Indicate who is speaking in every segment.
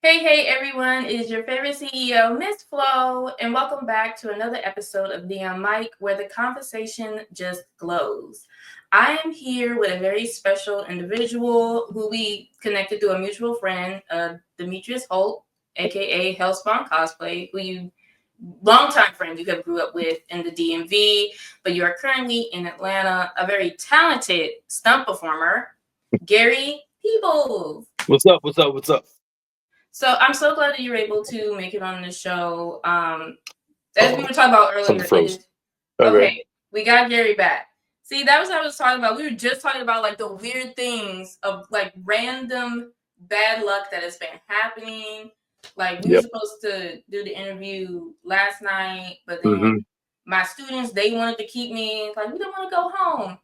Speaker 1: Hey, everyone, it is your favorite CEO, Miss Flo, and welcome back to another episode of Neon Mike, where the conversation just glows. I am here with a very special individual who we connected through a mutual friend, Demetrius Holt, aka Hellspawn Cosplay, who you longtime friend you have grew up with in the DMV, but you are currently in Atlanta, a very talented stunt performer, Gary Peebles.
Speaker 2: What's up? What's up? What's up?
Speaker 1: So I'm so glad that you're able to make it on the show. As we
Speaker 2: Oh,
Speaker 1: were talking about
Speaker 2: something
Speaker 1: earlier, it
Speaker 2: froze.
Speaker 1: is
Speaker 2: Okay.
Speaker 1: okay. We got Gary back. See, that was what I was talking about. We were just talking about like the weird things of like random bad luck that has been happening. Like we were
Speaker 2: Yep.
Speaker 1: supposed to do the interview last night, but then
Speaker 2: hmm
Speaker 1: my students they wanted to keep me like we don't want to go home.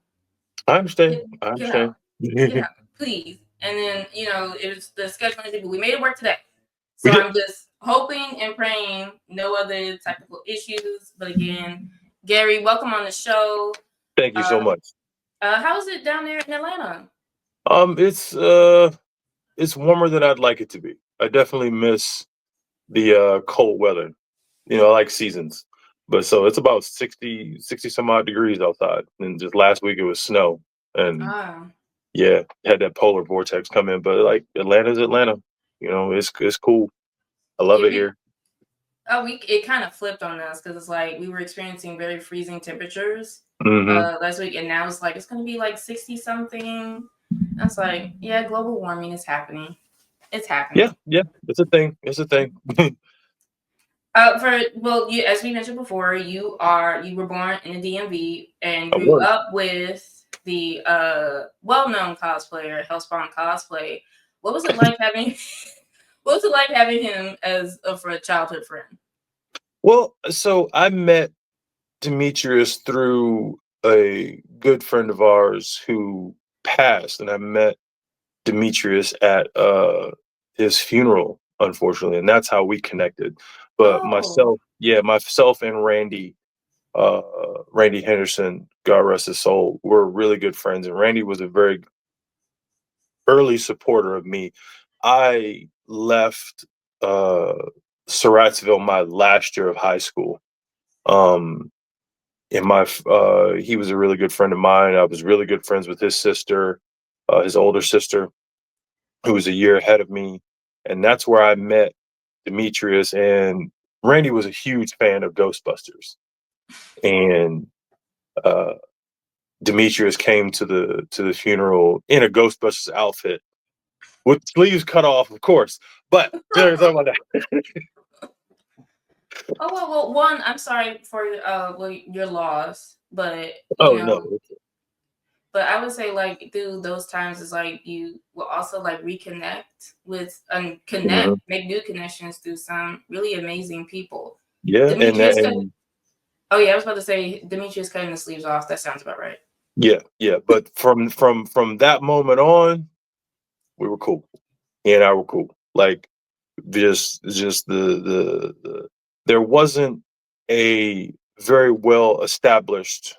Speaker 2: I understand.
Speaker 1: Get,
Speaker 2: I
Speaker 1: get out,
Speaker 2: understand.
Speaker 1: get out, please. And then it was the scheduling, but we made it work today.
Speaker 2: We
Speaker 1: So
Speaker 2: did.
Speaker 1: I'm just hoping and praying no other technical issues. But again, Gary, welcome on the show.
Speaker 2: Thank you so
Speaker 1: Uh,
Speaker 2: much.
Speaker 1: how is it down there in Atlanta?
Speaker 2: Um, it's uh, it's warmer than I'd like it to be. I definitely miss the cold weather. I like seasons, but so it's about 60 some odd degrees outside. And just last week it was snow, and
Speaker 1: Ah,
Speaker 2: yeah, had that polar vortex come in. But like Atlanta's Atlanta. It's cool. I love
Speaker 1: yeah,
Speaker 2: it here.
Speaker 1: we it kind of flipped on us because it's like we were experiencing very freezing temperatures
Speaker 2: hmm
Speaker 1: last week, and now it's like it's gonna be like 60 something. That's like, yeah, global warming is happening. It's
Speaker 2: Yeah,
Speaker 1: happening.
Speaker 2: yeah. It's a thing. It's a thing.
Speaker 1: As we mentioned before, you were born in the DMV and
Speaker 2: I
Speaker 1: grew
Speaker 2: was.
Speaker 1: up with the well-known cosplayer Hellspawn Cosplay. What was it like having What was it like having him as for a childhood friend?
Speaker 2: Well, so I met Demetrius through a good friend of ours who passed, and I met Demetrius at his funeral, unfortunately, and that's how we connected. But
Speaker 1: Oh,
Speaker 2: myself and uh, Randy Henderson, God rest his soul, were really good friends, and Randy was a very early supporter of me. I left uh, Surrattsville my last year of high school. Um, and he was a really good friend of mine. I was really good friends with his sister, his older sister, who was a year ahead of me, and that's where I met Demetrius. And Randy was a huge fan of Ghostbusters, and uh, Demetrius came to the funeral in a Ghostbusters outfit with sleeves cut off, of course. But talking about that.
Speaker 1: oh well. One, I'm sorry for your loss, but
Speaker 2: Oh no,
Speaker 1: but I would say like through those times is like you will also like reconnect with and connect,
Speaker 2: Mhm.
Speaker 1: make new connections through some really amazing people.
Speaker 2: Yeah,
Speaker 1: Demetrius cut
Speaker 2: and
Speaker 1: Oh yeah, I was about to say Demetrius cutting the sleeves off. That sounds about right.
Speaker 2: yeah, yeah. But from that moment on, we were cool. He and I were cool. Like just the there wasn't a very well established.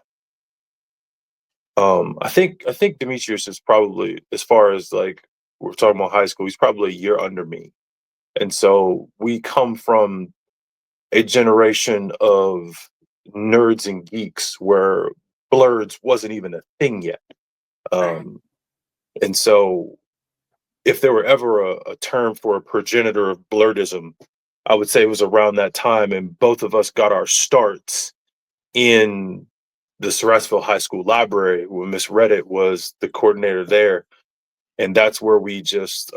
Speaker 2: I think Demetrius is probably, as far as like we're talking about high school, he's probably a year under me, and so we come from a generation of nerds and geeks where blurs wasn't even a thing yet.
Speaker 1: Right.
Speaker 2: Um, and so if there were ever a term for a progenitor of blurredism, I would say it was around that time. And both of us got our starts in the Surrattsville High School library when Miss Reddit was the coordinator there. And that's where we just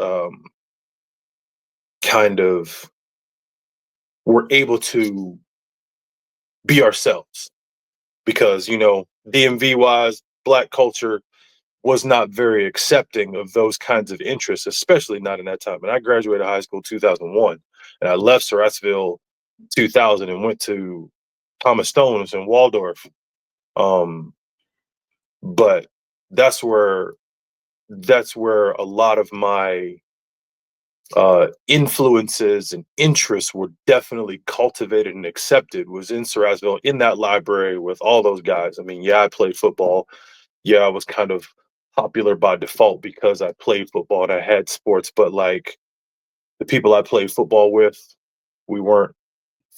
Speaker 2: kind of were able to be ourselves because, DMV wise, Black culture was not very accepting of those kinds of interests, especially not in that time. And I graduated high school 2001, and I left Surrattsville 2000 and went to Thomas Stone's in Waldorf. Um, but that's where a lot of my influences and interests were definitely cultivated and accepted, was in Surrattsville in that library with all those guys. I mean, yeah, I played football. Yeah, I was kind of popular by default because I played football and I had sports, but like The people I played football with, we weren't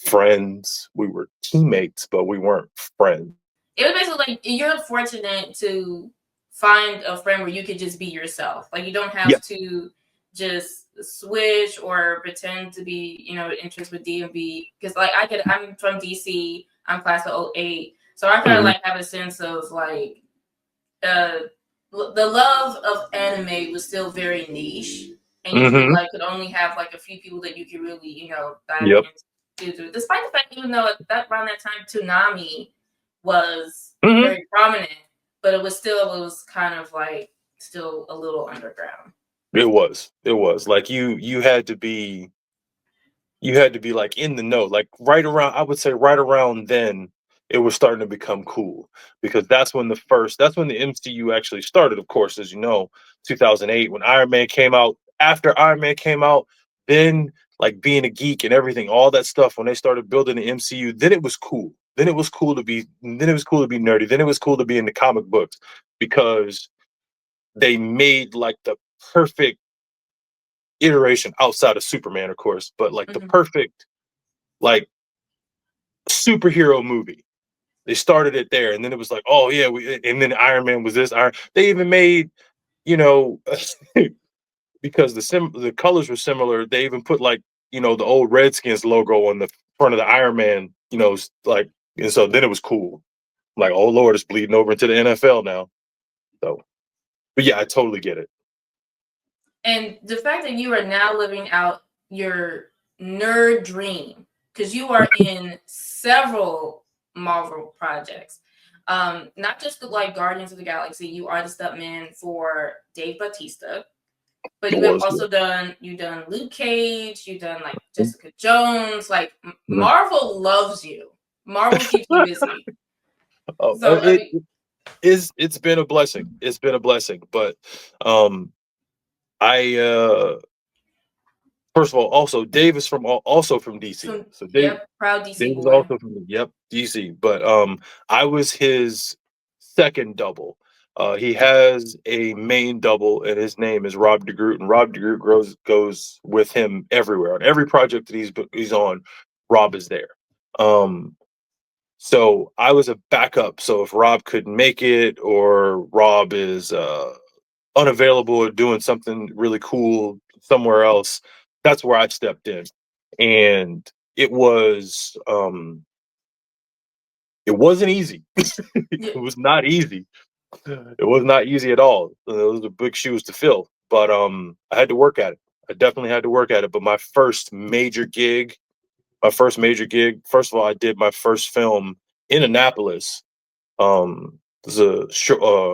Speaker 2: friends. We were teammates, but we weren't friends.
Speaker 1: It was basically like you're fortunate to find a friend where you could just be yourself. Like you don't have to just switch or pretend to be, interest with DMV. Because like I'm from DC. I'm class of 08. So I kind of like have a sense of like the love of anime was still very niche, and you like could only have like a few people that you could really dive into. Despite the fact, even though around that time Toonami was very prominent, but it was kind of like still a little underground.
Speaker 2: It was like you had to be like in the know, like I would say right around then it was starting to become cool, because that's when the MCU actually started, of course, as you know, 2008 when Iron Man came out. After Iron Man came out, then like being a geek and everything, all that stuff, when they started building the MCU, then it was cool. Then it was cool to be nerdy. Then it was cool to be in the comic books, because they made like the perfect iteration outside of Superman, of course, but like the perfect like superhero movie. They started it there, and then it was like, oh yeah, and then Iron Man was this. They even made, you know, because the colors were similar. They even put like, the old Redskins logo on the front of the Iron Man. Like, and so then it was cool. Like, oh Lord, it's bleeding over into the NFL now. So, but yeah, I totally get it.
Speaker 1: And the fact that you are now living out your nerd dream, because you are in several Marvel projects, not just like Guardians of the Galaxy. You are the stuntman for Dave Bautista, but you have also done Luke Cage. You've done like Jessica Jones. Like Marvel loves you. Marvel keeps you busy.
Speaker 2: Oh,
Speaker 1: So
Speaker 2: it's been a blessing. It's been a blessing, but I first of all, also Dave is also from DC. So
Speaker 1: proud DC
Speaker 2: Dave is
Speaker 1: boy.
Speaker 2: also from DC. But I was his second double. He has a main double, and his name is Rob DeGroot, and Rob DeGroot goes with him everywhere on every project that he's on. Rob is there. So I was a backup. So if Rob couldn't make it, or Rob is unavailable or doing something really cool somewhere else, that's where I stepped in. And it wasn't easy. It was not easy. It was not easy at all. Those are big shoes to fill. But I had to work at it. I definitely had to work at it. But my first major gig, first of all, I did my first film in Annapolis. It was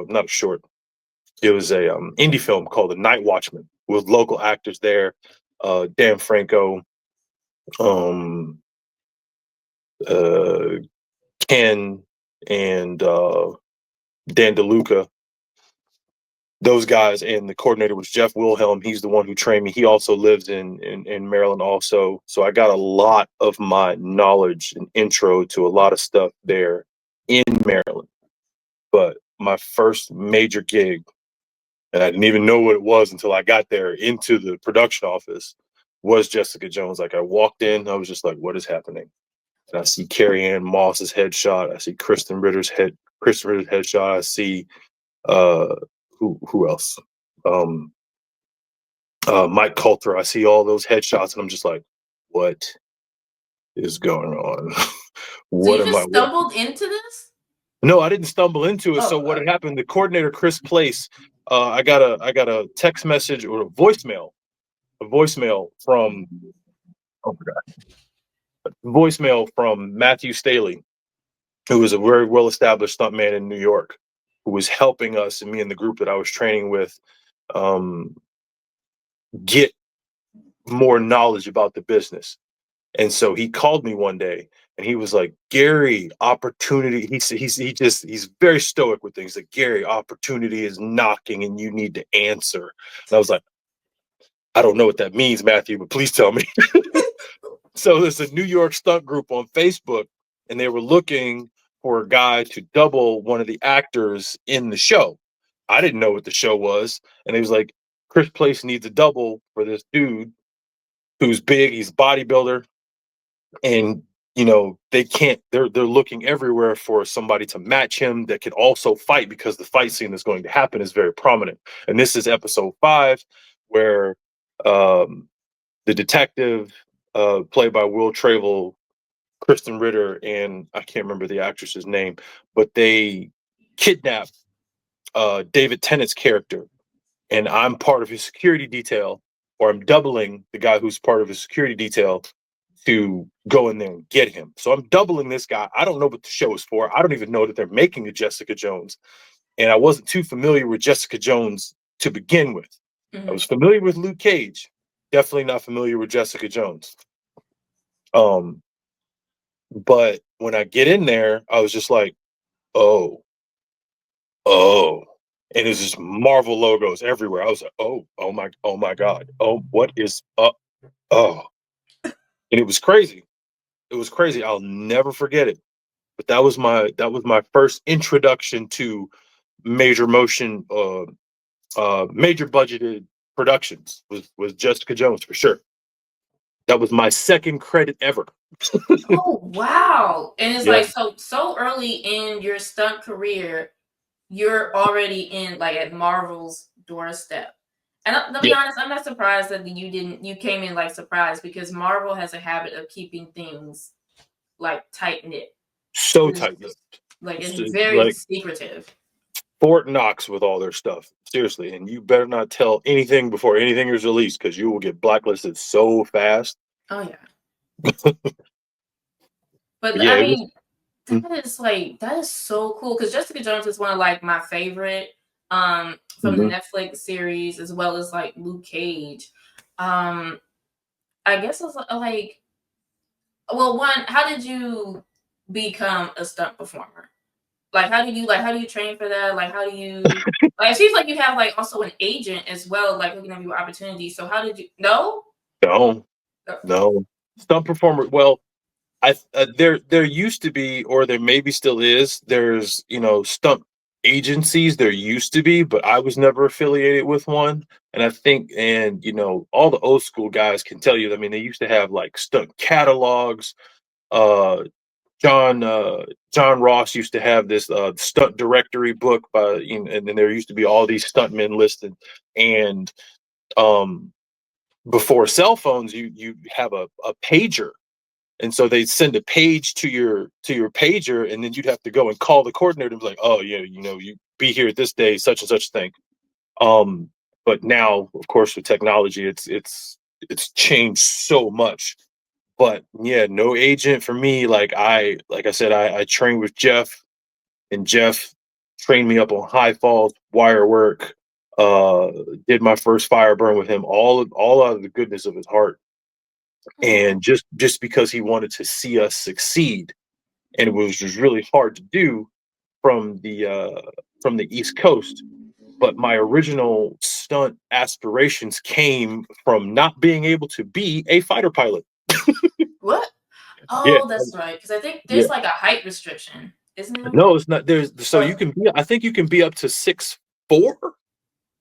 Speaker 2: not a short. It was a indie film called The Night Watchman, with local actors there, Dan Franco, Ken, and Dan DeLuca. Those guys, and the coordinator was Jeff Wilhelm. He's the one who trained me. He also lives in Maryland also. So I got a lot of my knowledge and intro to a lot of stuff there in Maryland. But my first major gig, and I didn't even know what it was until I got there into the production office, was Jessica Jones. Like, I walked in, I was just like, what is happening? And I see Carrie Ann Moss's headshot. I see Kristen Ritter's headshot. I see who else? Mike Coulter. I see all those headshots, and I'm just like, what is going on?
Speaker 1: So you just stumbled into this?
Speaker 2: No, I didn't stumble into it. So what had happened? The coordinator, Chris Place, I got a text message or a voicemail from Matthew Staley, who was a very well established stuntman in New York, who was helping us, and me and the group that I was training with, get more knowledge about the business. And so he called me one day, and he was like, Gary, opportunity. He's very stoic with things. Like, Gary, opportunity is knocking, and you need to answer. And I was like, I don't know what that means, Matthew, but please tell me. So there's a New York stunt group on Facebook, and they were looking for a guy to double one of the actors in the show. I didn't know what the show was, and he was like, Chris Place needs a double for this dude. who's big. He's a bodybuilder, and they're looking everywhere for somebody to match him that can also fight, because the fight scene that's going to happen is very prominent. And this is episode 5, where the detective, played by Will Travel, Kristen Ritter, and I can't remember the actress's name, but they kidnap David Tennant's character, and I'm part of his security detail, or I'm doubling the guy who's part of his security detail to go in there and get him. So I'm doubling this guy. I don't know what the show is for. I don't even know that they're making a Jessica Jones. And I wasn't too familiar with Jessica Jones to begin with. I was familiar with Luke Cage, definitely not familiar with Jessica Jones. But when I get in there, I was just like, oh, oh. And there's just Marvel logos everywhere. I was like, oh my God. Oh, what is up? Oh. And it was crazy. It was crazy. I'll never forget it. But that was my first introduction to major motion, major budgeted productions, was Jessica Jones, for sure. That was my second credit ever.
Speaker 1: Oh wow! And it's
Speaker 2: Yeah.
Speaker 1: like so early in your stunt career, you're already in like at Marvel's doorstep. And to be
Speaker 2: Yeah.
Speaker 1: honest, I'm not surprised that you came in like surprised, because Marvel has a habit of keeping things like tight knit.
Speaker 2: So tight.
Speaker 1: Like it's very
Speaker 2: Like
Speaker 1: secretive.
Speaker 2: Fort Knox with all their stuff. Seriously. And you better not tell anything before anything is released, because you will get blacklisted so fast.
Speaker 1: Oh yeah.
Speaker 2: But
Speaker 1: But
Speaker 2: yeah,
Speaker 1: I
Speaker 2: it was.
Speaker 1: mean, that is so cool, because Jessica Jones is one of like my favorite from the
Speaker 2: Mhm.
Speaker 1: Netflix series, as well as like Luke Cage. I guess it's like, well, one, how did you become a stunt performer? Like how do you train for that? Like how do you like, it seems like you have like also an agent as well, like looking at your opportunities. So how did you no?
Speaker 2: No,
Speaker 1: Uh,
Speaker 2: no. Stunt performer. Well, there used to be, or there maybe still is. There's stunt agencies. There used to be, but I was never affiliated with one. And I think, and all the old school guys can tell you. I mean, they used to have like stunt catalogs. Uh, John John Ross used to have this stunt directory book by, and then there used to be all these stuntmen listed. And um, before cell phones, you have a pager, and so they'd send a page to your pager, and then you'd have to go and call the coordinator and be like, oh yeah, you be here at this day, such and such thing. Um, but now, of course, with technology, it's changed so much. But yeah, no agent for me. Like I said, I trained with Jeff, and Jeff trained me up on high falls, wire work. Uh, did my first fire burn with him, all out of the goodness of his heart, and just because he wanted to see us succeed. And it was just really hard to do from the East Coast. But my original stunt aspirations came from not being able to be a fighter pilot.
Speaker 1: what?
Speaker 2: Yeah,
Speaker 1: Oh, that's right. Because I think
Speaker 2: yeah.
Speaker 1: there's like a height restriction, isn't there?
Speaker 2: No, it's not. There's so you
Speaker 1: Oh,
Speaker 2: can be. I think you can be up to 6'4",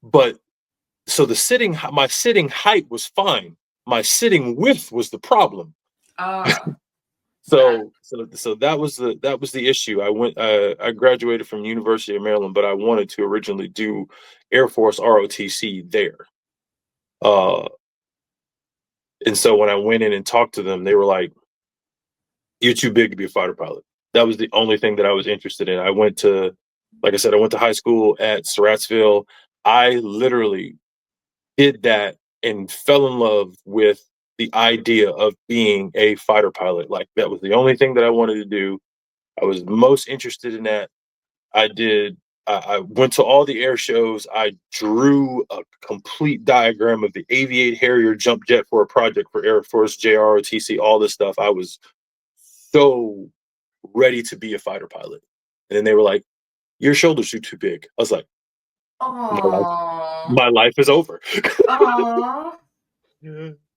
Speaker 2: but so my sitting height was fine. My sitting width was the problem.
Speaker 1: ah, got it.
Speaker 2: So that was the issue. I graduated from University of Maryland, but I wanted to originally do Air Force ROTC there. Uh, and so when I went in and talked to them, they were like, "You're too big to be a fighter pilot." That was the only thing that I was interested in. Like I said, I went to high school at Surrattsville. I literally did that and fell in love with the idea of being a fighter pilot. Like, that was the only thing that I wanted to do. I was most interested in that. I did. I went to all the air shows. I drew a complete diagram of the Aviate Harrier jump jet for a project for Air Force, JROTC, all this stuff. I was so ready to be a fighter pilot. And then they were like, "Your shoulders are too big." I was like, "My life,
Speaker 1: Oh,
Speaker 2: my life is over."
Speaker 1: oh,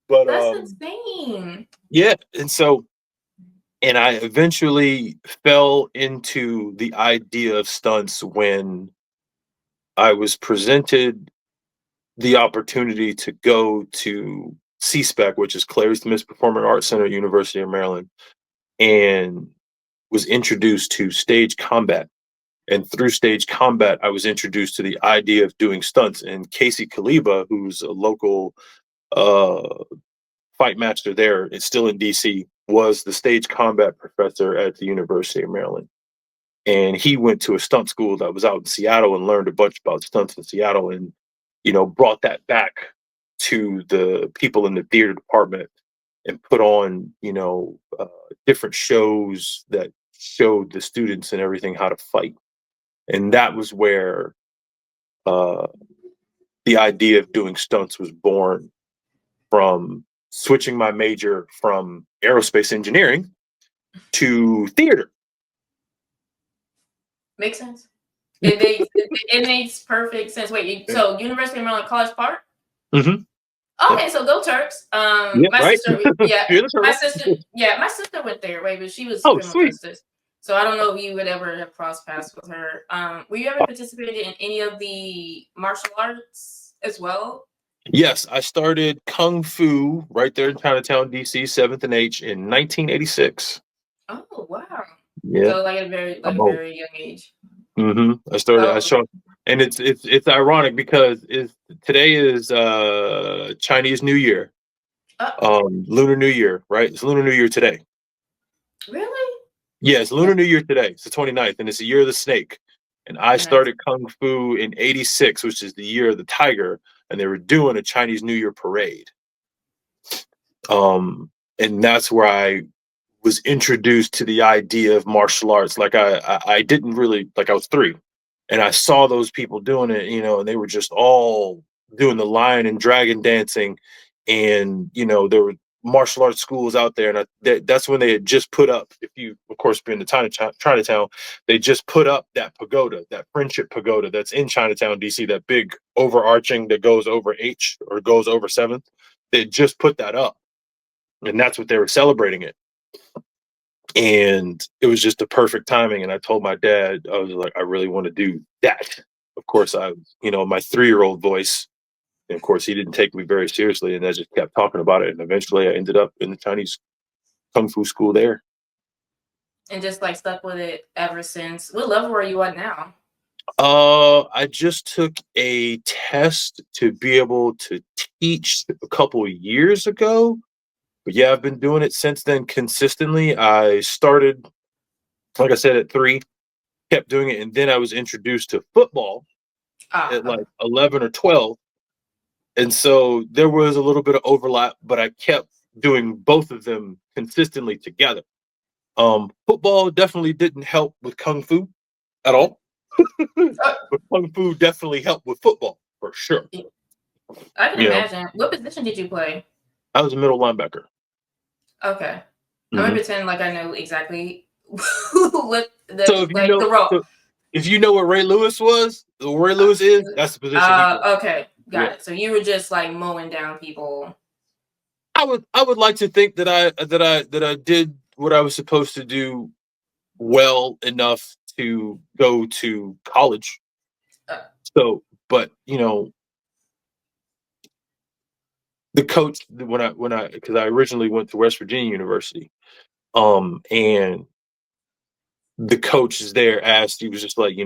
Speaker 2: But
Speaker 1: that's insane.
Speaker 2: yeah, and I eventually fell into the idea of stunts when I was presented the opportunity to go to C-SPAC, which is Clary Smith Performing Arts Center, University of Maryland, and was introduced to stage combat. And through stage combat, I was introduced to the idea of doing stunts. And Casey Kaliba, who's a local fight master there, it's still in DC, was the stage combat professor at the University of Maryland. And he went to a stunt school that was out in Seattle and learned a bunch about stunts in Seattle, and brought that back to the people in the theater department and put on different shows that showed the students and everything how to fight. And that was where the idea of doing stunts was born, from switching my major from aerospace engineering to theater.
Speaker 1: Makes sense. It makes perfect sense. Wait, so University of Maryland, College Park?
Speaker 2: Mm-hmm.
Speaker 1: Okay, so go Turks.
Speaker 2: Yeah,
Speaker 1: my
Speaker 2: right?
Speaker 1: sister, my sister went there, right? But she was criminal justice, so I don't know if you would ever have crossed paths with her. Were you ever participated in any of the martial arts as well?
Speaker 2: Yes, I started Kung Fu right there in Chinatown, DC, 7th and H in 1986.
Speaker 1: Oh wow!
Speaker 2: Yeah,
Speaker 1: So like at a very young age.
Speaker 2: I started. I saw, and it's ironic because today is Chinese New Year, Lunar New Year, right? It's Lunar New Year today.
Speaker 1: Really?
Speaker 2: Yeah, it's Lunar New Year today. It's the 29th, and it's the year of the snake. And I started Kung Fu in '86, which is the year of the tiger, and they were doing a Chinese New Year parade. And that's where I was introduced to the idea of martial arts. Like I didn't really, like, I was 3, and I saw those people doing it, and they were just all doing the lion and dragon dancing, and there were martial arts schools out there, and that's when they had just put up. If you, of course, been to Chinatown, they just put up that pagoda, that friendship pagoda that's in Chinatown, DC, that big overarching that goes over H or goes over 7th. They just put that up, and that's what they were celebrating it. And it was just the perfect timing. And I told my dad, I was like, I really want to do that. Of course, my 3-year-old voice. And of course, he didn't take me very seriously. And I just kept talking about it. And eventually I ended up in the Chinese Kung Fu school there.
Speaker 1: And just like stuck with it ever since. What level are you at now?
Speaker 2: I just took a test to be able to teach a couple of years ago. But yeah, I've been doing it since then consistently. I started, like I said, at 3, kept doing it, and then I was introduced to football at like 11 or 12. And so there was a little bit of overlap, but I kept doing both of them consistently together. Football definitely didn't help with Kung Fu at all. But Kung Fu definitely helped with football, for sure.
Speaker 1: I can imagine. What position did you play?
Speaker 2: I was a middle linebacker.
Speaker 1: Okay. I'm gonna pretend like I know exactly what the role.
Speaker 2: So if you know what Ray Lewis was, what Ray Lewis is, that's the position.
Speaker 1: Okay, got it. So you were just like mowing down people.
Speaker 2: I would like to think that I did what I was supposed to do well enough to go to college. So, but the coach, because I originally went to West Virginia University, and the coach is there asked, he was just like,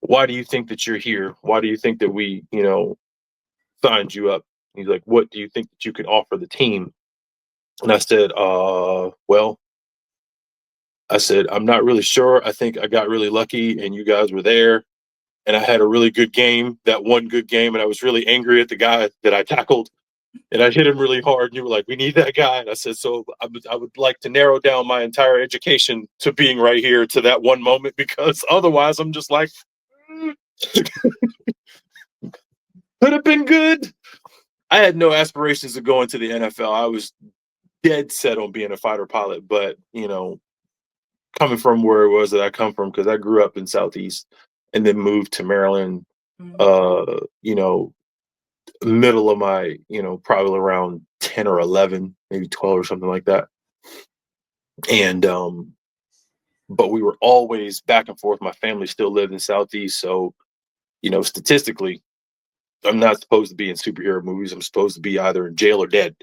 Speaker 2: why do you think that you're here? Why do you think that we, signed you up? He's like, what do you think that you can offer the team? And I said, well, I'm not really sure. I think I got really lucky and you guys were there. And I had a really good game, that one good game. And I was really angry at the guy that I tackled. And I hit him really hard. And you were like, we need that guy. And I said, so I would like to narrow down my entire education to being right here to that one moment, because otherwise I'm just like, could have been good. I had no aspirations of going to the NFL. I was dead set on being a fighter pilot, but coming from where it was that I come from, because I grew up in Southeast and then moved to Maryland, middle of my, probably around 10 or 11, maybe 12 or something like that. And, but we were always back and forth. My family still lived in Southeast. So, statistically, I'm not supposed to be in superhero movies. I'm supposed to be either in jail or dead.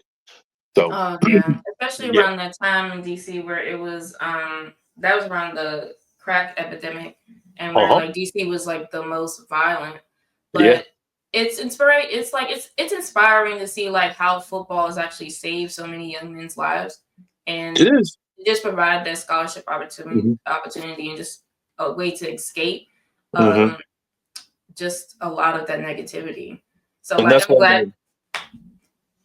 Speaker 2: So
Speaker 1: Oh yeah, especially
Speaker 2: yeah.
Speaker 1: around that time in DC where it was that was around the crack epidemic and where
Speaker 2: Uh-huh.
Speaker 1: like DC was like the most violent.
Speaker 2: Yeah.
Speaker 1: But it's inspiring. It's like it's inspiring to see like how football has actually saved so many young men's lives
Speaker 2: It
Speaker 1: and
Speaker 2: is.
Speaker 1: just provide that scholarship opportunity
Speaker 2: Mm-hmm.
Speaker 1: opportunity and just a way to escape
Speaker 2: Mm-hmm.
Speaker 1: um just a lot of that negativity. So
Speaker 2: And
Speaker 1: like
Speaker 2: that's
Speaker 1: I'm
Speaker 2: why
Speaker 1: glad.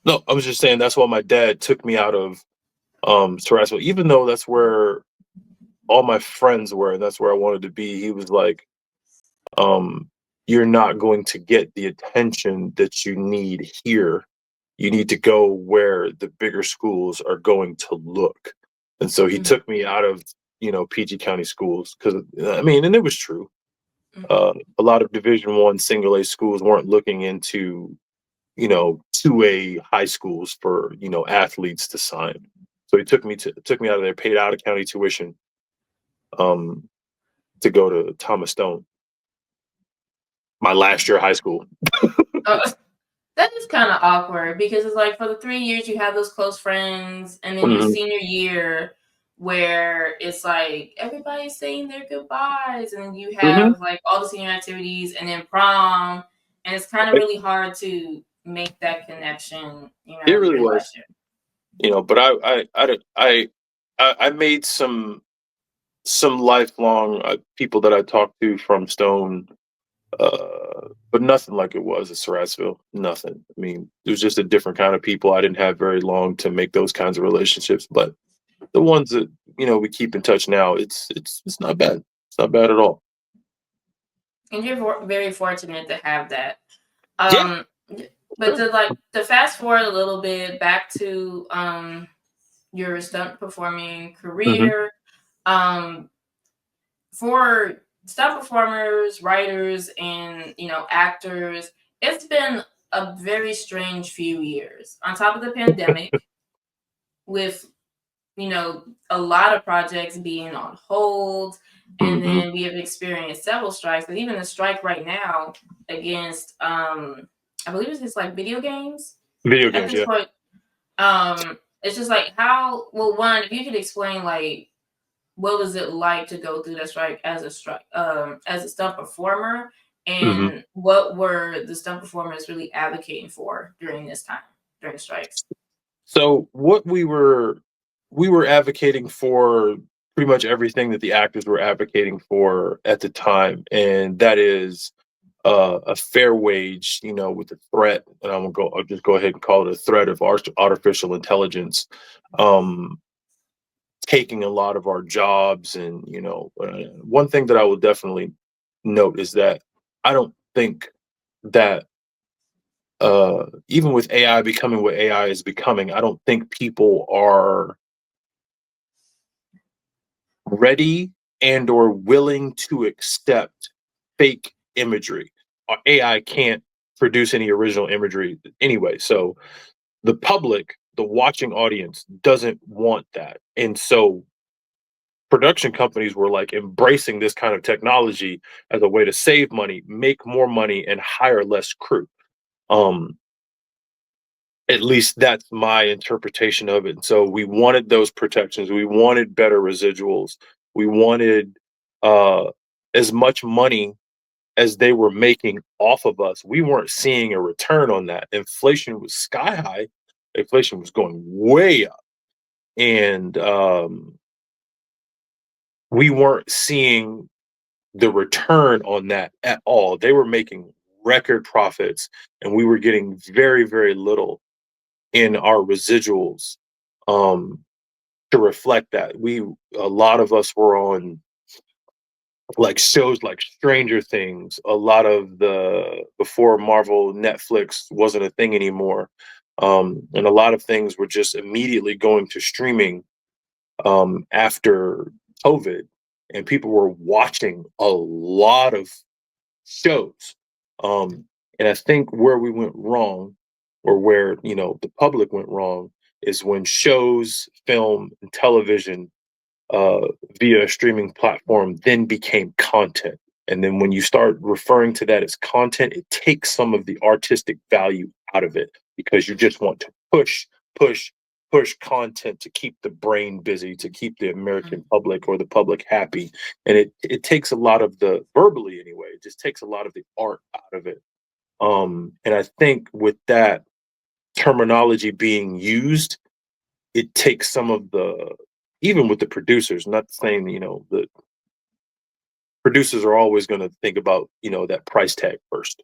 Speaker 2: no, I was just saying that's why my dad took me out of Sarasville, even though that's where all my friends were and that's where I wanted to be. He was like, um, you're not going to get the attention that you need here. You need to go where the bigger schools are going to look. And so he
Speaker 1: Mhm,
Speaker 2: took me out of, PG County schools because I mean, and it was true.
Speaker 1: mhm.
Speaker 2: A lot of Division One single A schools weren't looking into, 2A high schools for, athletes to sign. So he took me out of there, paid out of county tuition, um, to go to Thomas Stone, my last year of high school.
Speaker 1: Uh, that is kind of awkward because it's like for the 3 years you have those close friends, and then your
Speaker 2: Mhm.
Speaker 1: senior year where it's like everybody's saying their goodbyes, and then you
Speaker 2: Mhm.
Speaker 1: have like all the senior activities, and then prom, and it's kind of really hard to make that connection,
Speaker 2: It really
Speaker 1: your
Speaker 2: was,
Speaker 1: last year.
Speaker 2: but I made some lifelong people that I talked to from Stone, but nothing like it was at Sarasville. Nothing. I mean, it was just a different kind of people. I didn't have very long to make those kinds of relationships, but the ones that we keep in touch now, it's not bad. It's not bad at all.
Speaker 1: And you're very fortunate to have that.
Speaker 2: Yeah.
Speaker 1: Um, but to fast forward a little bit back to your stunt performing
Speaker 2: Hmm.
Speaker 1: career. Um, for stunt performers, writers, and actors, it's been a very strange few years. On top of the pandemic, with a lot of projects being on hold, and
Speaker 2: Hmm.
Speaker 1: then we have experienced several strikes. But even a strike right now against, I believe it's like video games
Speaker 2: Video
Speaker 1: at
Speaker 2: games,
Speaker 1: this
Speaker 2: yeah.
Speaker 1: point. It's just like how. Well, one, if you could explain like what was it like to go through that strike as a stunt performer,
Speaker 2: Hmm.
Speaker 1: and what were the stunt performers really advocating for during this time during the strikes?
Speaker 2: So what we were advocating for pretty much everything that the actors were advocating for at the time, and that is a fair wage, with the threat, and I'll just go ahead and call it a threat of artificial intelligence, um, taking a lot of our jobs, and one thing that I will definitely note is that I don't think that even with AI becoming what AI is becoming, I don't think people are ready and or willing to accept fake imagery. AI can't produce any original imagery anyway. So the public, the watching audience, doesn't want that. And so production companies were like embracing this kind of technology as a way to save money, make more money, and hire less crew. Um, at least that's my interpretation of it. And so we wanted those protections. We wanted better residuals. We wanted uh, as much money as they were making off of us. We weren't seeing a return on that. Inflation was sky high. Inflation was going way up, and we weren't seeing the return on that at all. They were making record profits, and we were getting very, very little in our residuals, um, to reflect that. A lot of us were on like shows like Stranger Things, a lot of the before Marvel, Netflix wasn't a thing anymore. And a lot of things were just immediately going to streaming after COVID, and people were watching a lot of shows. Um, and I think where we went wrong, or where the public went wrong, is when shows, film, and television uh, via a streaming platform then became content. And then when you start referring to that as content, it takes some of the artistic value out of it because you just want to push, push content to keep the brain busy, to keep the American public or the public happy. And it takes a lot of the verbally anyway, it just takes a lot of the art out of it. And I think with that terminology being used, it takes some of the, even with the producers, not saying, the producers are always going to think about, that price tag first.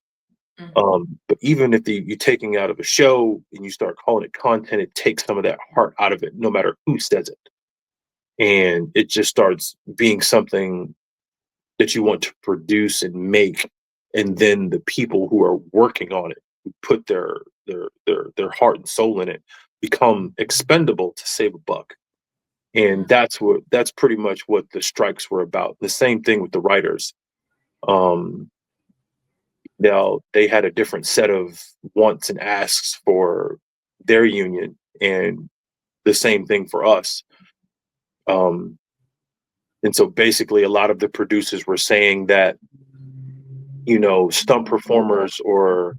Speaker 2: But even if you're taking out of a show and you start calling it content, it takes some of that heart out of it, no matter who says it. And it just starts being something that you want to produce and make. And then the people who are working on it, who put their heart and soul in it, become expendable to save a buck. And that's pretty much what the strikes were about. The same thing with the writers. Now they had a different set of wants and asks for their union, and the same thing for us. And so basically, a lot of the producers were saying that, stunt performers or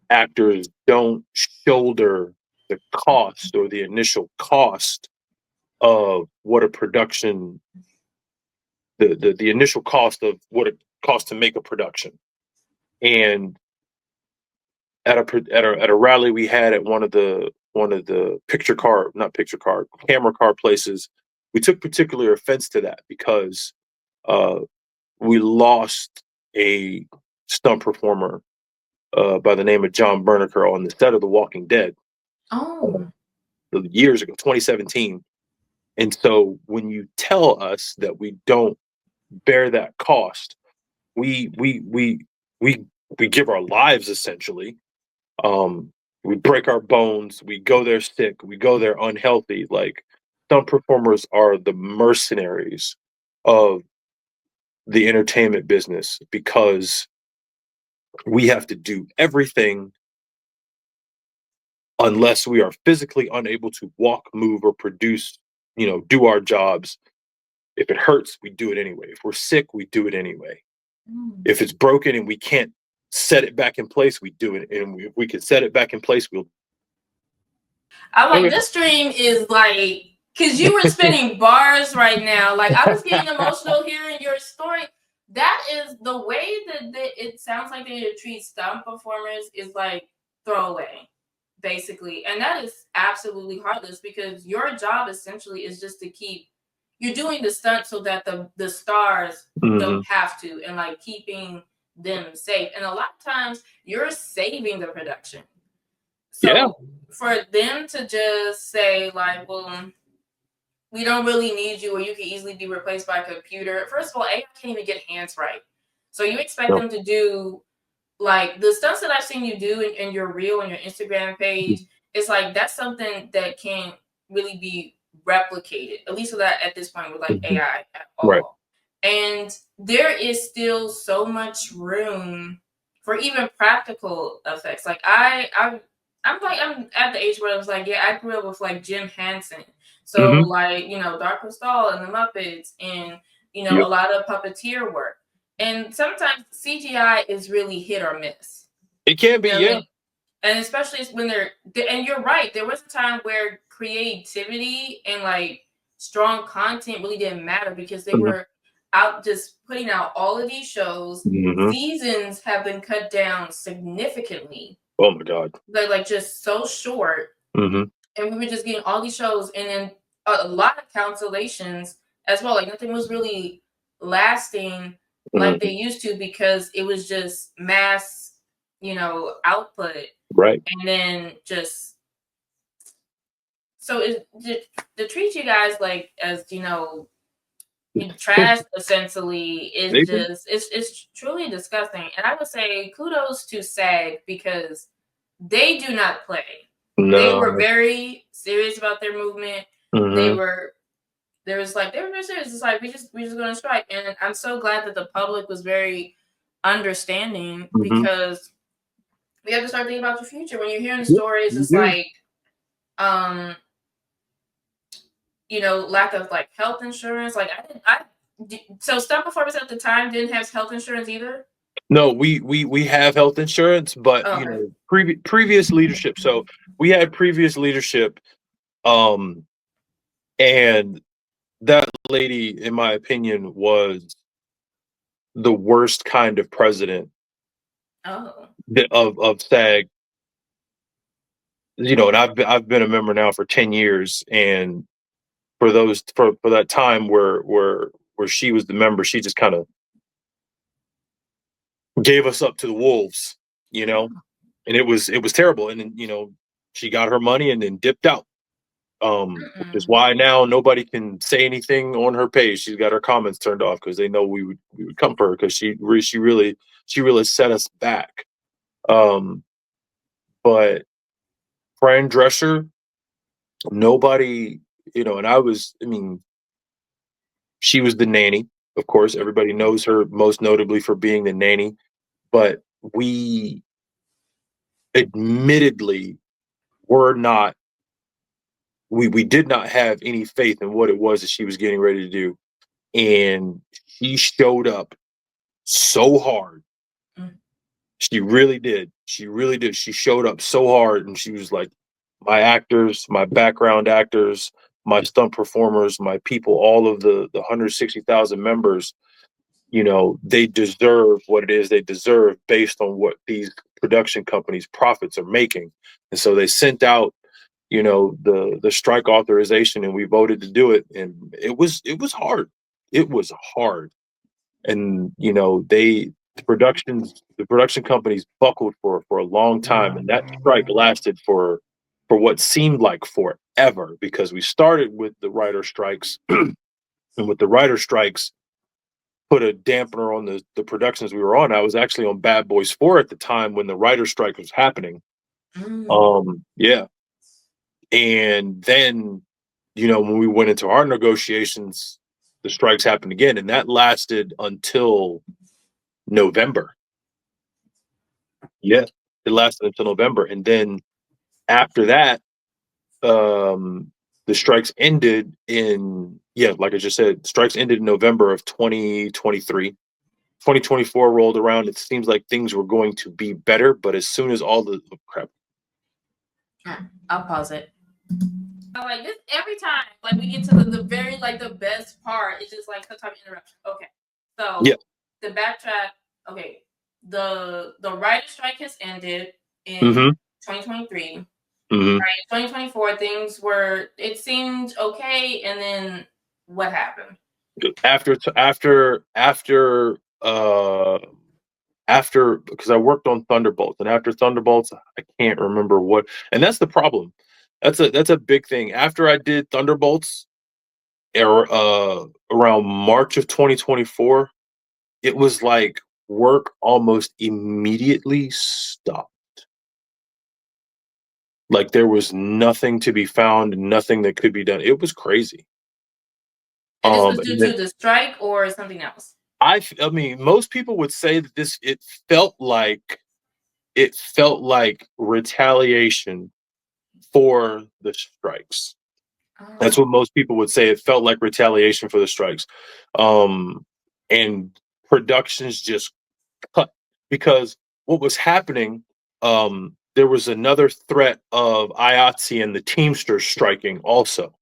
Speaker 2: actors don't shoulder the cost or the initial cost of what a production, the initial cost of what it costs to make a production. And at a rally we had at one of the camera car places, we took particular offense to that because we lost a stunt performer by the name of John Berniker on the set of The Walking Dead.
Speaker 1: Oh.
Speaker 2: Years ago, 2017. And so when you tell us that we don't bear that cost, we give our lives essentially. We break our bones, we go there sick, we go there unhealthy. Like, stunt performers are the mercenaries of the entertainment business because we have to do everything unless we are physically unable to walk, move, or produce, do our jobs. If it hurts, we do it anyway. If we're sick, we do it anyway. If it's broken and we can't set it back in place, we do it. And if we can set it back in place, we'll.
Speaker 1: I'm like, this stream is like, because you were spinning bars right now. Like, I was getting emotional hearing your story. That is the way that it sounds like they treat stunt performers is like throwaway, basically. And that is absolutely heartless because your job essentially is just to keep, you're doing the stunt so that the stars don't have to, and like keeping them safe. And a lot of times you're saving the production. So for them to just say like, well, we don't really need you, or you can easily be replaced by a computer. First of all, AI can't even get hands right. So you expect them to do like the stunts that I've seen you do in your reel and your Instagram page. It's like that's something that can't really be replicated, at least with that at this point with like AI at all.
Speaker 2: Right.
Speaker 1: And there is still so much room for even practical effects. Like I'm at the age where I was like, yeah, I grew up with like Jim Henson. So like, Dark Crystal and the Muppets and, a lot of puppeteer work. And sometimes CGI is really hit or miss.
Speaker 2: It can be, yeah.
Speaker 1: And especially when and you're right, there was a time where creativity and like strong content really didn't matter because they were out just putting out all of these shows. Seasons have been cut down significantly.
Speaker 2: Oh my God.
Speaker 1: They're like just so short. And we were just getting all these shows and then a lot of cancellations as well. Like nothing was really lasting like they used to because it was just mass, output.
Speaker 2: Right.
Speaker 1: And then just so to treat you guys like as trash essentially is just it's truly disgusting. And I would say kudos to SAG because they do not play.
Speaker 2: No.
Speaker 1: They were very serious about their movement. They were very serious. It's like we're just gonna strike. And I'm so glad that the public was very understanding because we have to start thinking about the future. When you're hearing stories, it's like lack of like health insurance. Like So stunt performers at the time didn't have health insurance either?
Speaker 2: No, we have health insurance, but
Speaker 1: Oh,
Speaker 2: you
Speaker 1: okay.
Speaker 2: know, previous leadership. So we had previous leadership, um, and that lady, in my opinion, was the worst kind of president
Speaker 1: Oh.
Speaker 2: of SAG. You know, and I've been a member now for 10 years, and for that time where she was the member, she just kind of gave us up to the wolves, you know, and it was terrible. And then, you know, she got her money and then dipped out. Which is
Speaker 1: Mm-mm.
Speaker 2: why now nobody can say anything on her page. She's got her comments turned off because they know we would come for her because she really set us back. Um, but Fran Drescher, nobody, you know, and I mean, she was the nanny. Of course, everybody knows her most notably for being the nanny, but we admittedly were not we did not have any faith in what it was that she was getting ready to do. And she showed up so hard.
Speaker 1: Mm.
Speaker 2: She really did. She really did. She showed up so hard, and she was like, my actors, my background actors, my stunt performers, my people, all of the 160,000 members, you know, they deserve what it is they deserve based on what these production companies' profits are making. And so they sent out, you know, the strike authorization, and we voted to do it. And it was hard. It was hard. And you know, the production companies buckled for a long time, and that strike lasted for what seemed like forever because we started with the writer strikes, and with the writer strikes put a dampener on the productions we were on. I was actually on Bad Boys 4 at the time when the writer strike was happening.
Speaker 1: Mm.
Speaker 2: Yeah. And then, you know, when we went into our negotiations, the strikes happened again, and that lasted until November. Yeah, it lasted until November, and then after that, um, the strikes ended in, yeah, like I just said, strikes ended in November of 2023. 2024 rolled around. It seems like things were going to be better, but as soon as all the oh, crap,
Speaker 1: I'll pause it. Like this every time, like we get to the very like the best part, it's just like some type of interruption. Okay,
Speaker 2: yeah,
Speaker 1: so the backtrack. Okay, the writer strike has ended in
Speaker 2: mm-hmm,
Speaker 1: 2023.
Speaker 2: mm-hmm.
Speaker 1: Right, 2024 things were it seemed okay, and then what happened?
Speaker 2: After because I worked on Thunderbolts, and after Thunderbolts, I can't remember what, and that's the problem. That's a big thing. After I did Thunderbolts, around March of 2024, it was like work almost immediately stopped. Like there was nothing to be found, nothing that could be done. It was crazy.
Speaker 1: And this was due
Speaker 2: And
Speaker 1: to
Speaker 2: then
Speaker 1: the strike or something else?
Speaker 2: I mean, most people would say that felt like it felt like retaliation for the strikes. That's
Speaker 1: Oh.
Speaker 2: what most people would say. It felt like retaliation for the strikes. Um, and productions just cut because what was happening, there was another threat of IATSE and the Teamsters striking also.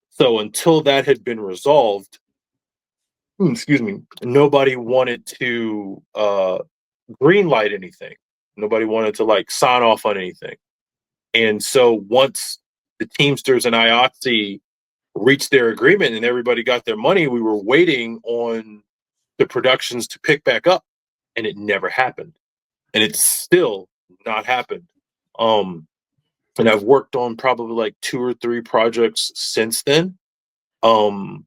Speaker 2: So until that had been resolved, excuse me, nobody wanted to green light anything. Nobody wanted to like sign off on anything. And so once the Teamsters and IATSE reached their agreement and everybody got their money, we were waiting on the productions to pick back up, and it never happened. And it's still not happened. Um, and I've worked on probably like two or three projects since then. Um,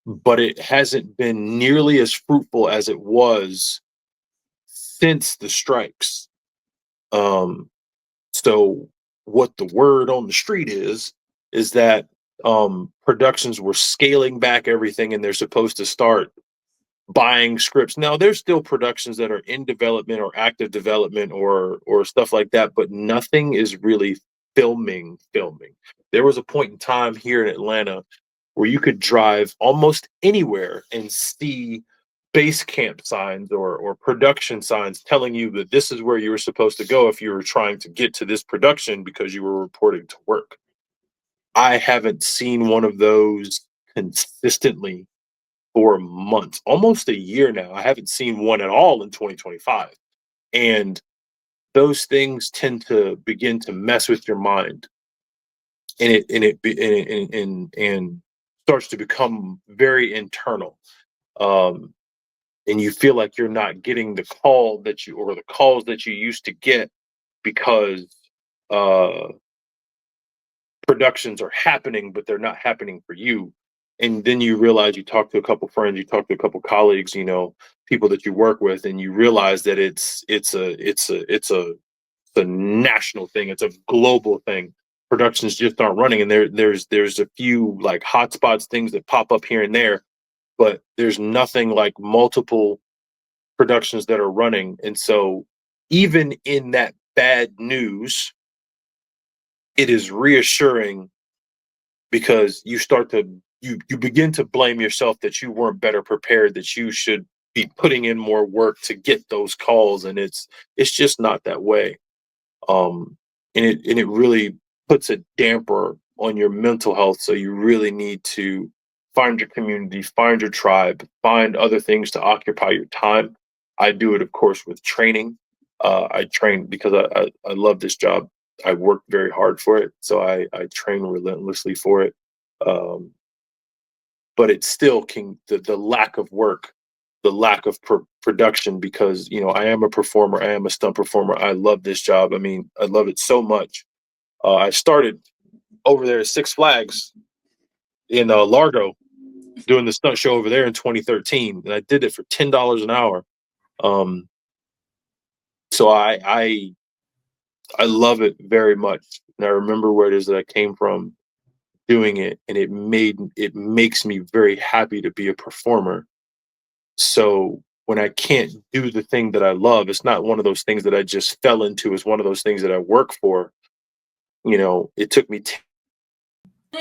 Speaker 2: but it hasn't been nearly as fruitful as it was since the strikes. Um, so what the word on the street is that productions were scaling back everything, and they're supposed to start buying scripts. Now there's still productions that are in development or active development or stuff like that, but nothing is really filming. There was a point in time here in Atlanta where you could drive almost anywhere and see base camp signs or production signs telling you that this is where you were supposed to go if you were trying to get to this production because you were reporting to work. I haven't seen one of those consistently for months, almost a year now. I haven't seen one at all in 2025. And those things tend to begin to mess with your mind, and starts to become very internal. Um, and you feel like you're not getting the call that you, or the calls that you used to get, because uh productions are happening, but they're not happening for you. And then you realize, you talk to a couple friends, you talk to a couple colleagues, people that you work with, and you realize that it's a national thing. It's a global thing. Productions just aren't running, and there's a few like hotspots, things that pop up here and there, but there's nothing like multiple productions that are running. And so, even in that bad news, it is reassuring, because you begin to blame yourself that you weren't better prepared, that you should be putting in more work to get those calls, and it's just not that way. um and it really puts a damper on your mental health. So you really need to find your community, find your tribe, find other things to occupy your time. I do it, of course, with training. I train because I love this job. I work very hard for it, so I train relentlessly for it. um but it still can, the lack of work, the lack of production, because I am a performer, I am a stunt performer. I love this job. I mean, I love it so much. I started over there at Six Flags in Largo, doing the stunt show over there in 2013, and I did it for $10 an hour. um so I love it very much, and I remember where it is that I came from doing it, and it makes me very happy to be a performer. So when I can't do the thing that I love, it's not one of those things that I just fell into. It's one of those things that I work for. It took me.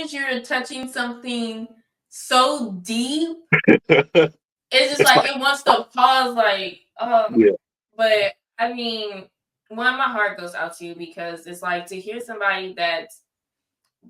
Speaker 1: You're touching something so deep,
Speaker 2: It's
Speaker 1: it's just like
Speaker 2: like,
Speaker 1: it wants to pause, like,
Speaker 2: yeah.
Speaker 1: but I mean, one, my heart goes out to you, because it's like to hear somebody that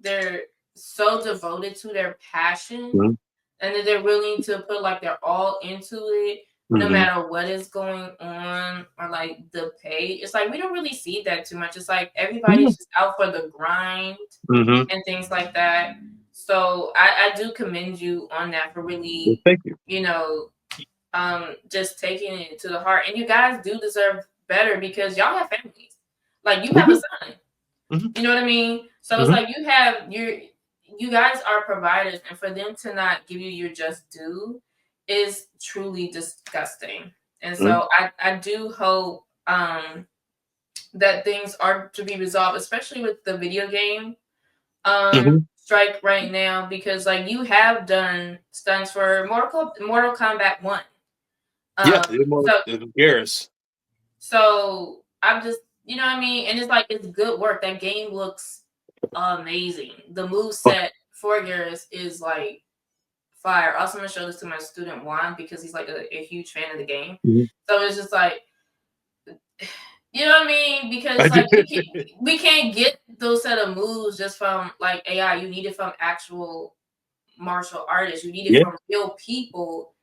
Speaker 1: they're so devoted to their passion,
Speaker 2: Mhm.
Speaker 1: and that they're willing to put like their all into it, no
Speaker 2: Mhm.
Speaker 1: matter what is going on, or like the pay. It's like we don't really see that too much. It's like everybody's just out for the grind
Speaker 2: Mhm.
Speaker 1: and things like that. So I do commend you on that, for
Speaker 2: Well,
Speaker 1: really,
Speaker 2: thank you.
Speaker 1: just taking it to the heart. And you guys do deserve better, because y'all have families. Like, you
Speaker 2: We
Speaker 1: have a
Speaker 2: do.
Speaker 1: son.
Speaker 2: Mhm.
Speaker 1: You know what I mean? So it's
Speaker 2: Mhm.
Speaker 1: like you guys are providers, and for them to not give you your just due is truly disgusting. And
Speaker 2: Mhm.
Speaker 1: so I do hope that things are to be resolved, especially with the video game
Speaker 2: Mhm.
Speaker 1: strike right now, because like you have done stunts for Mortal Kombat 1.
Speaker 2: Yeah,
Speaker 1: Um so
Speaker 2: it was Garrus.
Speaker 1: so I'm just, you know what I mean? And it's like, it's good work. That game looks amazing. The move
Speaker 2: Oh,
Speaker 1: set for Garrus is like fire. Also, I'm gonna show this to my student Juan, because he's like a huge fan of the game.
Speaker 2: mhm.
Speaker 1: So it's just like, you know what I mean?
Speaker 2: I
Speaker 1: Because
Speaker 2: did.
Speaker 1: like we can't get those set of moves just from like AI. You need it from actual martial artists. You need it
Speaker 2: Yeah,
Speaker 1: from real people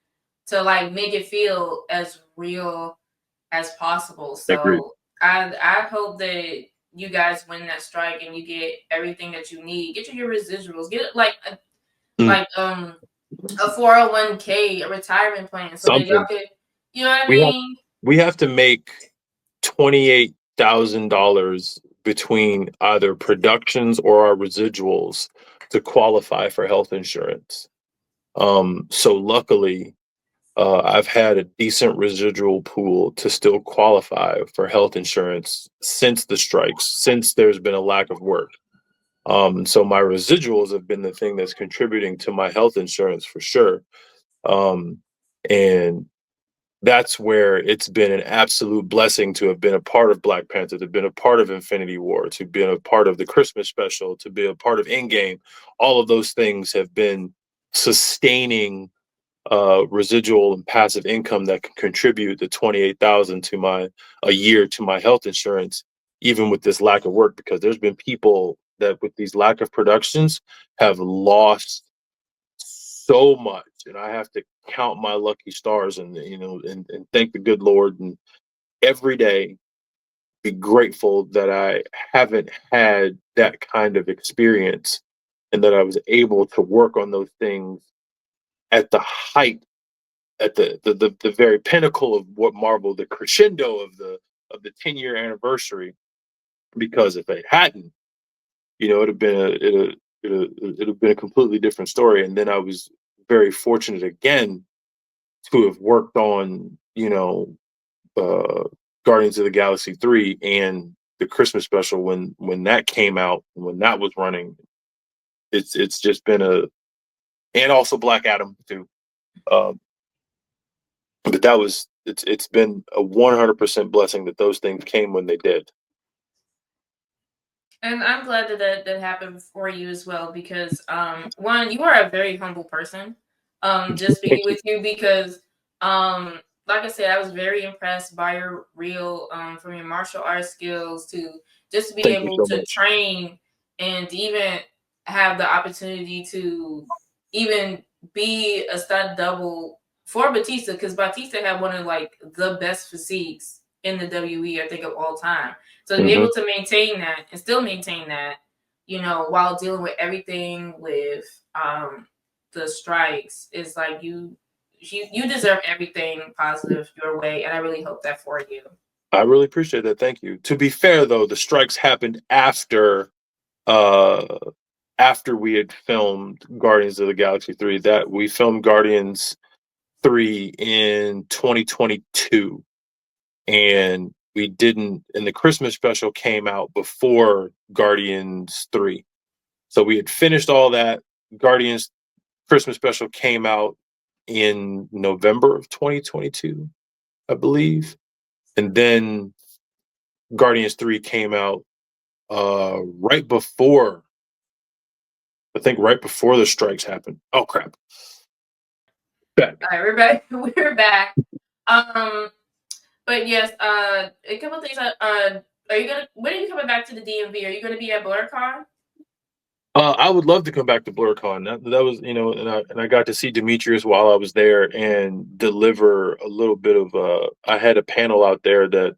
Speaker 1: to like make it feel as real as possible.
Speaker 2: I agree.
Speaker 1: So I hope that you guys win that strike and you get everything that you need. Get your residuals. Get
Speaker 2: Mm.
Speaker 1: like a 401k, a retirement plan, so that y'all
Speaker 2: Something.
Speaker 1: could, you know what I
Speaker 2: We have
Speaker 1: mean?
Speaker 2: we have to make $28,000 between either productions or our residuals to qualify for health insurance. So luckily, I've had a decent residual pool to still qualify for health insurance since the strikes, since there's been a lack of work. So my residuals have been the thing that's contributing to my health insurance for sure. Um, and that's where it's been an absolute blessing to have been a part of Black Panther, to have been a part of Infinity War, to be a part of the Christmas special, to be a part of Endgame. All of those things have been sustaining residual and passive income that can contribute the 28,000 to a year to my health insurance, even with this lack of work, because there's been people that with these lack of productions have lost so much, and I have to count my lucky stars and and thank the good Lord and every day be grateful that I haven't had that kind of experience and that I was able to work on those things at the height, at the very pinnacle of what Marvel, the crescendo of the 10-year anniversary. Because if it hadn't, it'd have been it'd have been a completely different story. And then I was very fortunate again to have worked on uh, Guardians of the Galaxy 3 and the Christmas special when that came out and when that was running. It's just been and also Black Adam too. Um, but it's been a 100% blessing that those things came when they did.
Speaker 1: And I'm glad that happened for you as well, because one, you are a very humble person. Just speaking with you, because like I said, I was very impressed by your from your martial arts skills to just be
Speaker 2: Thank you
Speaker 1: able
Speaker 2: so
Speaker 1: to
Speaker 2: much.
Speaker 1: train and to even have the opportunity to even be a stunt double for Batista, because Batista had one of like the best physiques in the WE, I think, of all time. So to be able to maintain that and still maintain that, while dealing with everything with the strikes, is like you deserve everything positive your way, and I really hope that for you.
Speaker 2: I really appreciate that. Thank you. To be fair, though, the strikes happened uh, after we had filmed Guardians of the Galaxy 3. That we filmed Guardians 3 in 2022, and we didn't. And the Christmas special came out before Guardians 3, so we had finished all that. Guardians Christmas special came out in November of 2022, I believe, and then Guardians 3 came out right before, I think right before the strikes happened. Oh crap. Back.
Speaker 1: All right, we're back. We're back. Um, but yes, a couple of things. Are you gonna? When are you coming back to the DMV? Are you gonna be at BlurCon?
Speaker 2: I would love to come back to BlurCon. That was, and I got to see Demetrius while I was there and deliver a little bit of. I had a panel out there that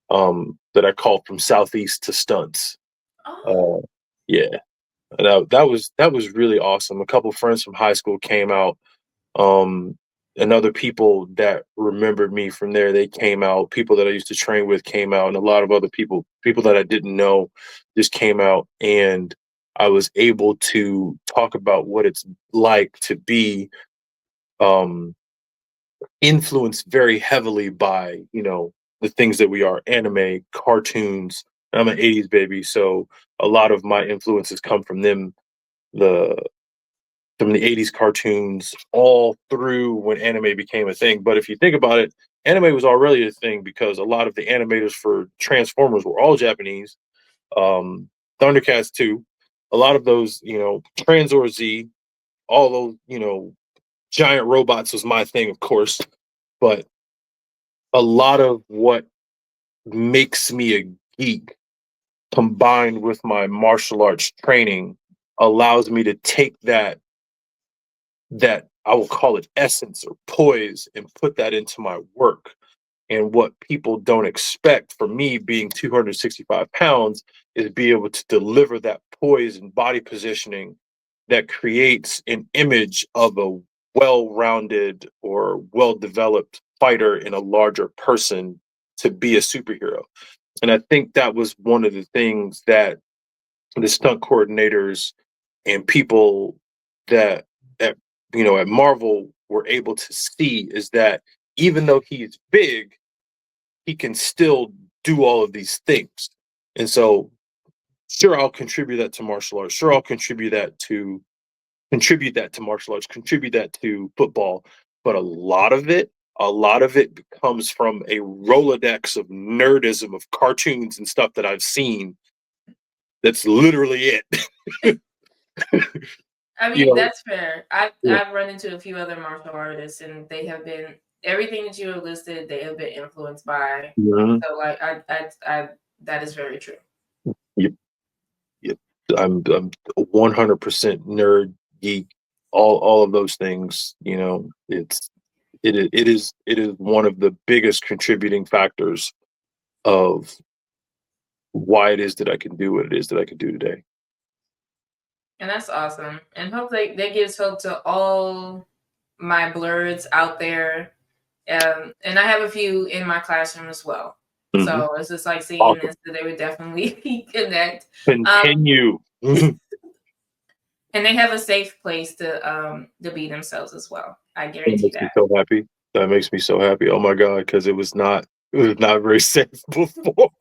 Speaker 2: I called from Southeast to Stunts.
Speaker 1: Oh,
Speaker 2: Uh, yeah, that was really awesome. A couple friends from high school came out. Um, and other people that remembered me from there, they came out. People that I used to train with came out, and a lot of other people that I didn't know, just came out. And I was able to talk about what it's like to be um, influenced very heavily by, the things that we are: anime, cartoons. I'm an 80s baby, so a lot of my influences come from them. The From the 80s cartoons all through when anime became a thing. But if you think about it, anime was already a thing because a lot of the animators for Transformers were all Japanese. Um, Thundercats too. A lot of those, Transor Z, all those, giant robots was my thing, of course. But a lot of what makes me a geek combined with my martial arts training allows me to take that I will call it essence or poise and put that into my work. And what people don't expect from me being 265 pounds is be able to deliver that poise and body positioning that creates an image of a well-rounded or well-developed fighter in a larger person to be a superhero. And I think that was one of the things that the stunt coordinators and people that at at Marvel were able to see is that even though he's big, he can still do all of these things. And so, sure, I'll contribute that to martial arts. Sure, I'll contribute that to martial arts. Contribute that to football. But a lot of it comes from a Rolodex of nerdism of cartoons and stuff that I've seen. That's literally it.
Speaker 1: I
Speaker 2: You
Speaker 1: mean,
Speaker 2: know,
Speaker 1: that's fair. I've
Speaker 2: yeah.
Speaker 1: I've run into a few other martial artists, and they have been everything that you have listed. They have been influenced by.
Speaker 2: Mhm.
Speaker 1: So, like, I that is very true.
Speaker 2: Yep, yep. I'm 100% nerd, geek, all of those things. You know, it is one of the biggest contributing factors of why it is that I can do what it is that I can do today.
Speaker 1: And that's awesome. And hopefully that gives hope to all my blurs out there. And I have a few in my classroom as well.
Speaker 2: Mhm.
Speaker 1: So it's just like seeing
Speaker 2: Awesome.
Speaker 1: this, that they would definitely connect. Um,
Speaker 2: Continue. That
Speaker 1: and they have a safe place to be themselves as well. I guarantee
Speaker 2: makes me
Speaker 1: that.
Speaker 2: so happy. That makes me so happy. Oh my god, because it was not very safe before.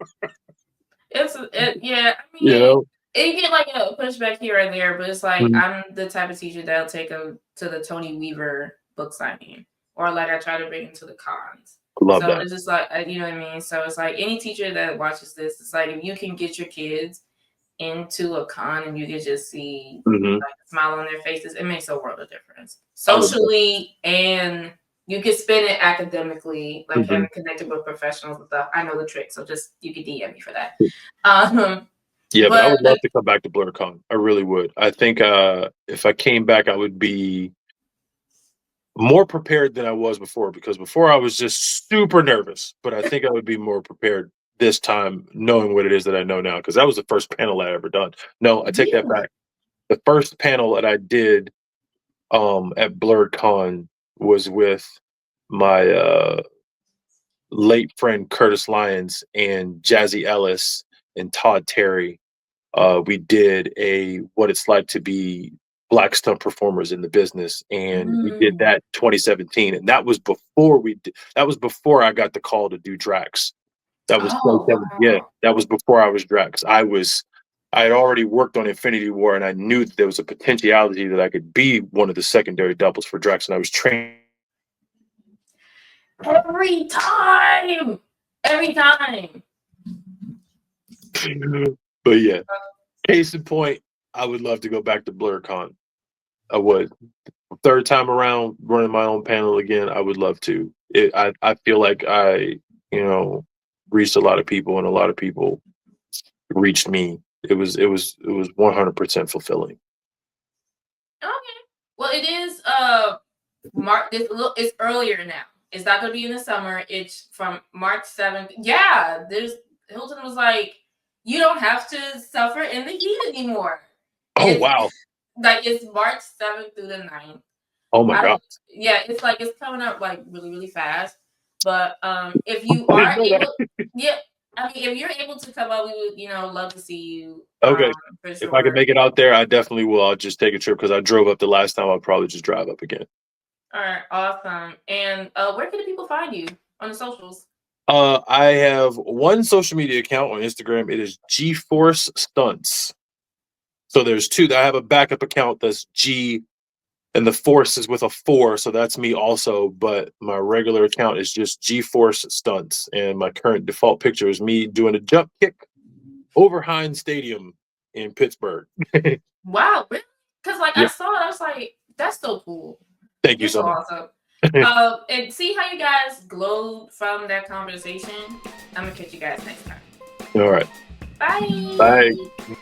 Speaker 1: Yeah, I
Speaker 2: You
Speaker 1: mean,
Speaker 2: know.
Speaker 1: it get like a pushback here and there, but it's like
Speaker 2: Mhm.
Speaker 1: I'm the type of teacher that'll take them to the Tony Weaver book signing, or like I try to bring them to the cons.
Speaker 2: Love
Speaker 1: So
Speaker 2: that.
Speaker 1: it's just like you know what I mean. So it's like any teacher that watches this, it's like if you can get your kids into a con and you can just see
Speaker 2: Mhm.
Speaker 1: like a smile on their faces, it makes a world of difference
Speaker 2: I would love.
Speaker 1: socially, and you can spin it academically, like
Speaker 2: Mhm.
Speaker 1: having connected with professionals and stuff. I know the trick, so just you can DM me for that. Um,
Speaker 2: Yeah, but I
Speaker 1: but
Speaker 2: would love to come back to BlurCon. I really would. I think if I came back, I would be more prepared than I was before because before I was just super nervous. But I think I would be more prepared this time, knowing what it is that I know now. Because that was the first panel I ever done. No, I take that
Speaker 1: yeah.
Speaker 2: back. The first panel that I did at BlurCon was with my late friend Curtis Lyons and Jazzy Ellis and Todd Terry. We did a what it's like to be black stunt performers in the business, and we did
Speaker 1: Mm.
Speaker 2: that 2017, and that was before that was before I got the call to do Drax. That was
Speaker 1: Oh
Speaker 2: 27, yeah,
Speaker 1: wow.
Speaker 2: that was before I was Drax. I had already worked on Infinity War, and I knew that there was a potentiality that I could be one of the secondary doubles for Drax, and I was training.
Speaker 1: Every time. Every time.
Speaker 2: But yeah, case in point, I would love to go back to BlurCon. I would. Third time around running my own panel again, I would love to. I feel like you know, reached a lot of people and a lot of people reached me. It was 100% fulfilling.
Speaker 1: Okay. Well, it is March. It's earlier now. It's not going to be in the summer. It's from March 7th. Yeah, there's Hilton was like, you don't have to suffer in the heat anymore.
Speaker 2: Oh
Speaker 1: It's
Speaker 2: wow.
Speaker 1: like it's March 7th through the 9th.
Speaker 2: Oh my
Speaker 1: I
Speaker 2: god.
Speaker 1: don't. Yeah, it's like it's coming up like really really fast. But if
Speaker 2: I
Speaker 1: you
Speaker 2: didn't
Speaker 1: are
Speaker 2: know that.
Speaker 1: able, yeah, I mean, if you're able to come up, we would love to see you
Speaker 2: Okay.
Speaker 1: for
Speaker 2: If I can
Speaker 1: sure.
Speaker 2: make it out there, I definitely will. I'll just take a trip because I drove up the last time. I'll probably just drive up again.
Speaker 1: All right, awesome. And where can the people find you on the socials?
Speaker 2: I have one social media account on Instagram. It is G-Force Stunts. So there's two. I have a backup account that's G, and the Force is with a 4, so that's me also. But my regular account is just G-Force Stunts, and my current default picture is me doing a jump kick over Heinz Stadium in Pittsburgh.
Speaker 1: Wow, really? Because like I
Speaker 2: Yep.
Speaker 1: saw it, I was like, that's so cool.
Speaker 2: Thank you
Speaker 1: You're so
Speaker 2: so much.
Speaker 1: awesome. And see how you guys glowed from that conversation. I'm gonna catch you guys next time.
Speaker 2: All right.
Speaker 1: Bye.
Speaker 2: Bye.